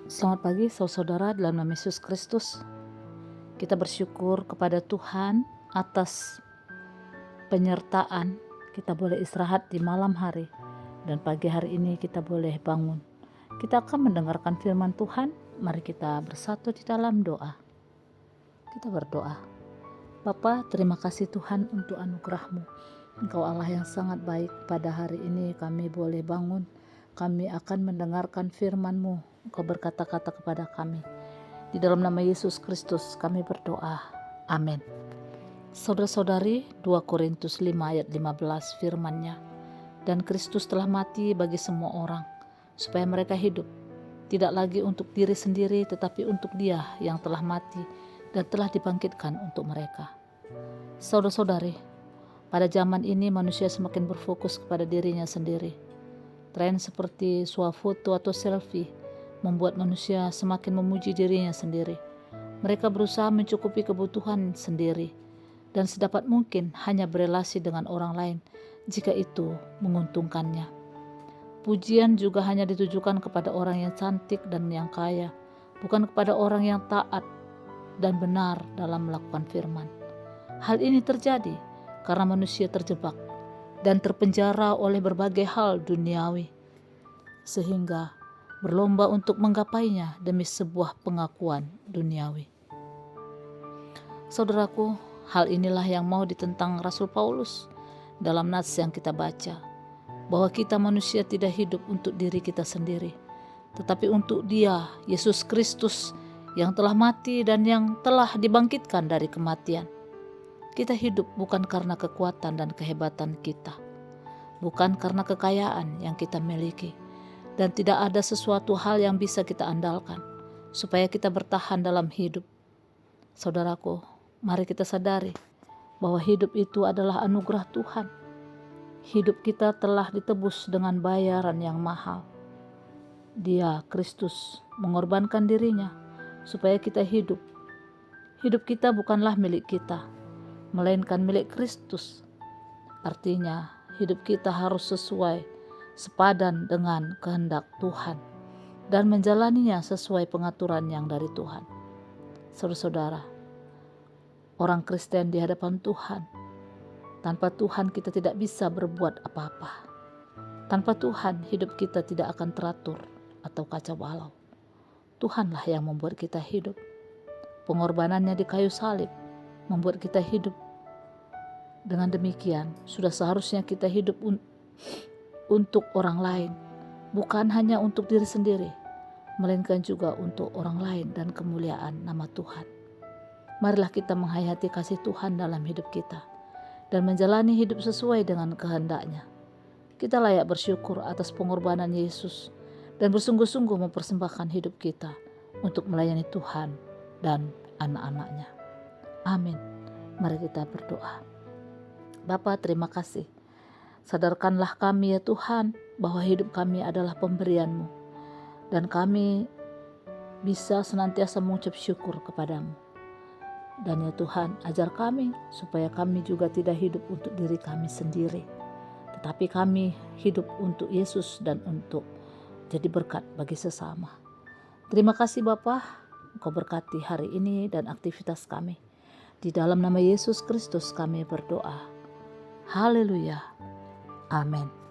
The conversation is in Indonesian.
Selamat pagi saudara dalam nama Yesus Kristus. Kita bersyukur kepada Tuhan atas penyertaan. Kita boleh istirahat di malam hari dan pagi hari ini kita boleh bangun. Kita akan mendengarkan firman Tuhan. Mari kita bersatu di dalam doa. Kita berdoa. Bapa, terima kasih Tuhan untuk anugerah-Mu. Engkau Allah yang sangat baik. Pada hari ini kami boleh bangun. Kami akan mendengarkan firman-Mu. Engkau berkata-kata kepada kami. Di dalam nama Yesus Kristus kami berdoa. Amin. Saudara-saudari, 2 Korintus 5 ayat 15 firman-Nya. Dan Kristus telah mati bagi semua orang, supaya mereka hidup. Tidak lagi untuk diri sendiri, tetapi untuk Dia yang telah mati dan telah dibangkitkan untuk mereka. Saudara-saudari, pada zaman ini manusia semakin berfokus kepada dirinya sendiri. Tren seperti swafoto atau selfie membuat manusia semakin memuji dirinya sendiri. Mereka berusaha mencukupi kebutuhan sendiri dan sedapat mungkin hanya berelasi dengan orang lain jika itu menguntungkannya. Pujian juga hanya ditujukan kepada orang yang cantik dan yang kaya, bukan kepada orang yang taat dan benar dalam melakukan firman. Hal ini terjadi karena manusia terjebak dan terpenjara oleh berbagai hal duniawi, sehingga berlomba untuk menggapainya demi sebuah pengakuan duniawi. Saudaraku, hal inilah yang mau ditentang Rasul Paulus dalam nats yang kita baca, bahwa kita manusia tidak hidup untuk diri kita sendiri, tetapi untuk Dia, Yesus Kristus, yang telah mati dan yang telah dibangkitkan dari kematian. Kita hidup bukan karena kekuatan dan kehebatan kita, bukan karena kekayaan yang kita miliki, dan tidak ada sesuatu hal yang bisa kita andalkan supaya kita bertahan dalam hidup. Saudaraku, mari kita sadari bahwa hidup itu adalah anugerah Tuhan. Hidup kita telah ditebus dengan bayaran yang mahal. Dia, Kristus, mengorbankan dirinya supaya kita hidup. Hidup kita bukanlah milik kita, melainkan milik Kristus. Artinya, hidup kita harus sepadan dengan kehendak Tuhan dan menjalaninya sesuai pengaturan yang dari Tuhan. Saudara-saudara, orang Kristen di hadapan Tuhan, tanpa Tuhan kita tidak bisa berbuat apa-apa. Tanpa Tuhan hidup kita tidak akan teratur atau kacau balau. Tuhanlah yang membuat kita hidup. Pengorbanannya di kayu salib membuat kita hidup. Dengan demikian, sudah seharusnya kita hidup untuk orang lain, bukan hanya untuk diri sendiri, melainkan juga untuk orang lain dan kemuliaan nama Tuhan. Marilah kita menghayati kasih Tuhan dalam hidup kita dan menjalani hidup sesuai dengan kehendak-Nya. Kita layak bersyukur atas pengorbanan Yesus dan bersungguh-sungguh mempersembahkan hidup kita untuk melayani Tuhan dan anak-anak-Nya. Amin. Mari kita berdoa. Bapa, terima kasih. Sadarkanlah kami ya Tuhan bahwa hidup kami adalah pemberian-Mu dan kami bisa senantiasa mengucap syukur kepadamu. Dan ya Tuhan, ajar kami supaya kami juga tidak hidup untuk diri kami sendiri, tetapi kami hidup untuk Yesus dan untuk jadi berkat bagi sesama. Terima kasih Bapa, Engkau berkati hari ini dan aktivitas kami. Di dalam nama Yesus Kristus kami berdoa. Haleluya. Amin.